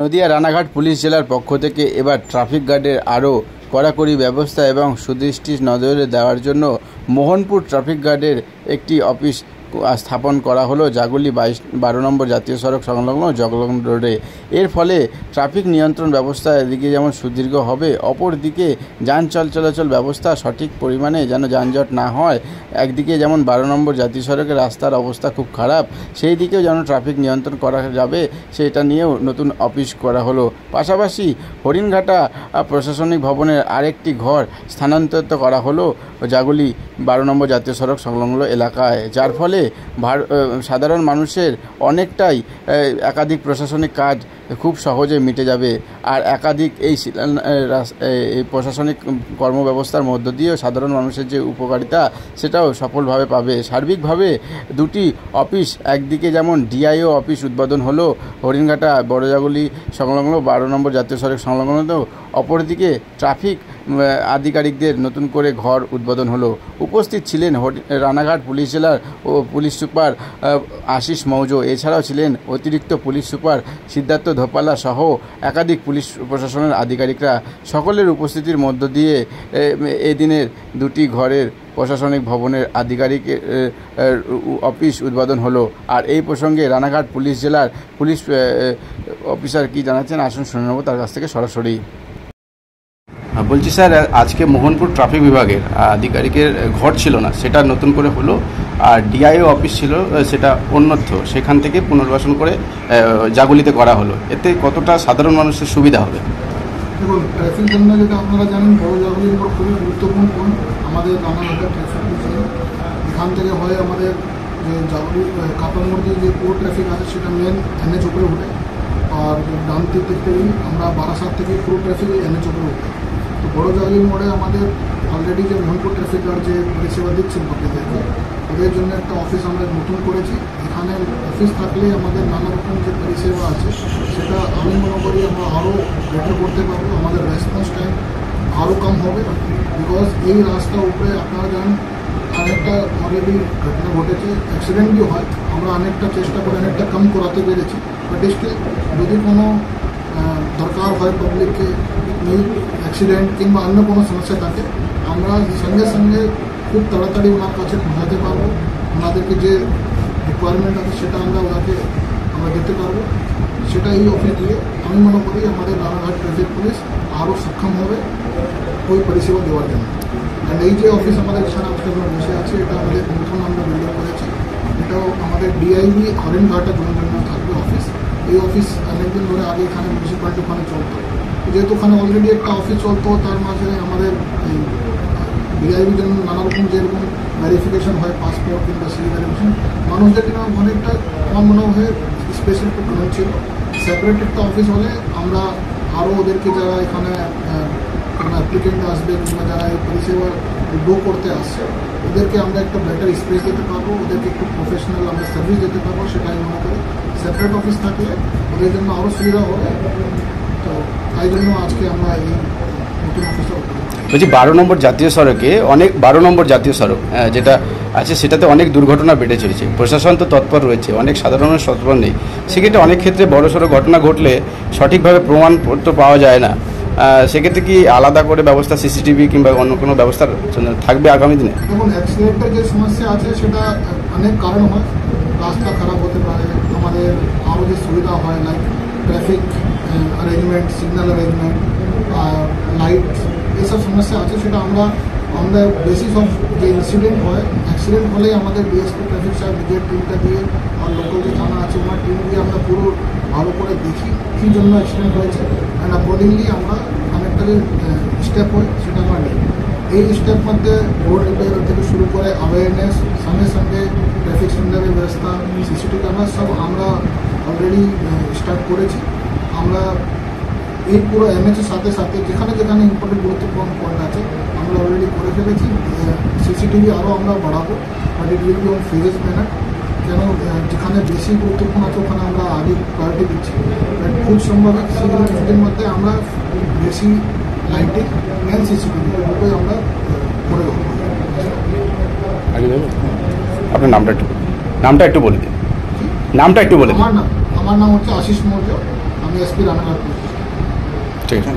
Nadia Ranaghat police জেলার পক্ষ থেকে এবার ট্রাফিক গার্ডের আরও কড়াকড়ি ব্যবস্থা এবং সুদৃষ্টি নজরে দেওয়ার জন্য মোহনপুর ট্রাফিক গার্ডের একটি অফিস স্থাপন করা হলো জাগুলি 12 নম্বর জাতীয় সড়ক সংলগ্ন জগলং রোডে। এর ফলে ট্রাফিক নিয়ন্ত্রণ ব্যবস্থা এদিকে যেমন সুদীর্ঘ হবে, অপরদিকে যান চলাচল ব্যবস্থা সঠিক পরিমাণে যেন যানজট না হয়। একদিকে যেমন 12 নম্বর জাতীয় সড়কের রাস্তার অবস্থা খুব খারাপ, সেই দিকেও যেন ট্রাফিক নিয়ন্ত্রণ করা যাবে সেটা নিয়েও নতুন অফিস করা হলো। পাশাপাশি হরিণঘাটা প্রশাসনিক ভবনের আরেকটি ঘর স্থানান্তরিত করা হলো জাগুলি 12 নম্বর জাতীয় সড়ক সংলগ্ন এলাকায়, যার ফলে সাধারণ মানুষের অনেকটাই একাধিক প্রশাসনিক কাজ খুব সহজে মিটে যাবে। আর একাধিক এই প্রশাসনিক কর্মব্যবস্থার মধ্য দিয়েও সাধারণ মানুষের যে উপকারিতা সেটাও সফলভাবে পাবে। সার্বিকভাবে দুটি অফিস, একদিকে যেমন ডিআইও অফিস উদ্বোধন হলো হরিণঘাটা বড়জাগুলি সংলগ্ন 12 নম্বর জাতীয় সড়ক সংলগ্ন, অপরদিকে ট্রাফিক আধিকারিকদের নতুন করে ঘর উদ্বোধন হলো। উপস্থিত ছিলেন রানাঘাট পুলিশ জেলার ও পুলিশ সুপার আশিস মৌজো, এছাড়াও ছিলেন অতিরিক্ত পুলিশ সুপার সিদ্ধার্থ ধোপালা সহ একাধিক পুলিশ প্রশাসনের আধিকারিকরা। সকলের উপস্থিতির মধ্য দিয়ে এদিনের দুটি ঘরের প্রশাসনিক ভবনের আধিকারিকের অফিস উদ্বোধন হলো। আর এই প্রসঙ্গে রানাঘাট পুলিশ জেলার পুলিশ অফিসার কি জানাচ্ছেন আসুন শুনে নেব তার কাছ থেকে সরাসরি। বলছি স্যার, আজকে মোহনপুর ট্রাফিক বিভাগের আধিকারিকের ঘর ছিল না, সেটা নতুন করে হলো, আর ডিআইও অফিস ছিল সেটা অন্যত্র, সেখান থেকে পুনর্বাসন করে জাগুলিতে করা হলো। এতে কতটা সাধারণ মানুষের সুবিধা হবে? দেখুন, ট্রাফিক জন্য যেটা আপনারা জানেন, বড় জাগুলির উপর খুবই গুরুত্বপূর্ণ পয়েন্ট আমাদের রানাঘাটের ট্রাফিক জন্য। এখান থেকে হয় আমাদের যে জাগুলি কাপামোড় যে পুরো ট্রাফিক আছে সেটা মেন এনএচ উপরে উঠে, আর ডান দিক থেকে আমরা বারাসাত থেকে পুরো ট্রাফিক এনএচ উপরে উঠে। তো বড় জাগুলি মোড়ে আমাদের অলরেডি যে মোহনপুর ট্রাফিক গার্ড যে পরিষেবা দিচ্ছেন পাবলিকদেরকে, ওদের জন্য একটা অফিস আমরা নতুন করেছি। এখানে অফিস থাকলে আমাদের নানা রকম যে পরিষেবা আছে সেটা আমি মনে করি আমরা আরও বেটার করতে পারবো, আমাদের রেসপন্স টাইম আরও কম হবে। বিকজ এই রাস্তার উপরে আপনারা জানেন অনেকটা অলরেডি ঘটনা ঘটেছে, অ্যাক্সিডেন্টও হয়। আমরা অনেকটা চেষ্টা করে অনেকটা কম করাতে পেরেছি, বাট স্টিল যদি কোনো দরকার হয় পাবলিককে অ্যাক্সিডেন্ট কিংবা অন্য কোনো সমস্যা থাকে, আমরা সঙ্গে সঙ্গে খুব তাড়াতাড়ি ওনার কাছে পৌঁছাতে পারবো। ওনাদেরকে যে রিকোয়ারমেন্ট আছে সেটা আমরা দিতে পারবো। সেটা এই অফিস দিয়ে আমি মনে করি আমাদের রানাঘাট ট্রাফিক পুলিশ আরও সক্ষম হবে ওই পরিষেবা দেওয়ার জন্য। অ্যান্ড এই যে অফিস আমাদের এখানে বসে আছে, এটা আমাদের নতুন আমরা বিল্ডিং করেছি। এটাও আমাদের ডিআইবি হরিণঘাটা জন্য থাকবে অফিস। এই অফিস অনেকদিন ধরে আগে এখানে মিউনিসিপ্যালিটি ওখানে চলতো, যেহেতু ওখানে অলরেডি একটা অফিস চলতো, তার মাঝে আমাদের ডিআইবির জন্য নানা রকম যেরকম ভেরিফিকেশন হয় পাসপোর্ট কিংবা সেই ভেরিফিকেশন, মানুষদের কিনা অনেকটা আমার মনে হয় স্পেশাল একটু কারণ ছিল। সেপারেট একটা অফিস হলে আমরা আরও ওদেরকে যারা এখানে কোনো অ্যাপ্লিকেন্ট আসবে কিংবা যারা এই পরিষেবা ডো করতে আসছে ওদেরকে আমরা একটা বেটার স্পেস দিতে পারবো, ওদেরকে একটু প্রফেশনাল আমরা সার্ভিস দিতে পারবো। সেটাই মনে করি সেপারেট অফিস থাকলে ওদের জন্য আরও সুবিধা হবে। তো তাই জন্য আজকে আমরা এই নতুন অফিসটা বলছি 12 নম্বর জাতীয় সড়কে 12 নম্বর জাতীয় সড়ক যেটা আছে সেটাতে অনেক দুর্ঘটনা বেড়ে চলেছে। প্রশাসন তো তৎপর রয়েছে, অনেক সাধারণ মানুষ তৎপর নেই। সেক্ষেত্রে অনেক ক্ষেত্রে বড়সড় ঘটনা ঘটলে সঠিকভাবে প্রমাণপত্র পাওয়া যায় না। সেক্ষেত্রে কি আলাদা করে ব্যবস্থা সিসিটিভি কিংবা অন্য কোনো ব্যবস্থা থাকবে আগামী দিনে? দেখুন, অ্যাক্সিডেন্টের যে সমস্যা আছে সেটা অনেক কারণ হয়। রাস্তা খারাপ হতে পারে, আমাদের আরও যে সুবিধা হয় like traffic arrangement, signal arrangement, light, এইসব সমস্যা আছে। সেটা আমরা বেসিস অফ যে ইনসিডেন্ট হয়, অ্যাক্সিডেন্ট হলেই আমাদের ডিএসপি ট্রাফিক সাহেব নিজের টিমটা দিয়ে আর লোকাল যে থানা আছে ওনার টিম দিয়ে আমরা পুরো ভালো করে দেখি কী জন্য অ্যাক্সিডেন্ট হয়েছে, অ্যান্ড অ্যাকর্ডিংলি আমরা অনেকটা যে স্টেপ হয় সেটা আমরা নিই। এই স্টেপ মধ্যে রোড রিপেয়ার থেকে শুরু করে অ্যাওয়ারনেস, সঙ্গে সঙ্গে ট্রাফিক সিগন্যালের ব্যবস্থা, সিসিটিভি ক্যামেরা সব আমরা অলরেডি স্টার্ট করেছি। আমরা এই পুরো এমএচের সাথে সাথে যেখানে যেখানে ইম্পর্টেন্ট গুরুত্বপূর্ণ পয়েন্ট আছে আমরা অলরেডি করে ফেলেছি। সিসিটিভি আরও আমরা বাড়াবো, but it will be on phases manner. কেন যেখানে বেশি গুরুত্বপূর্ণ আছে ওখানে আমরা আগে প্রায়োরিটি দিচ্ছি। বাট খুব সম্ভব সেগুলোর মধ্যে আমরা বেশি লাইটিং অ্যান্ড সিসিটিভি দুটোই আমরা করে দেবো। আপনার নামটা একটু বলে দিন। নামটা একটু বলে দিন। আমার নাম হচ্ছে আশিস মৌর্য। আমি এসপি রানাঘাট। ঠিক আছে।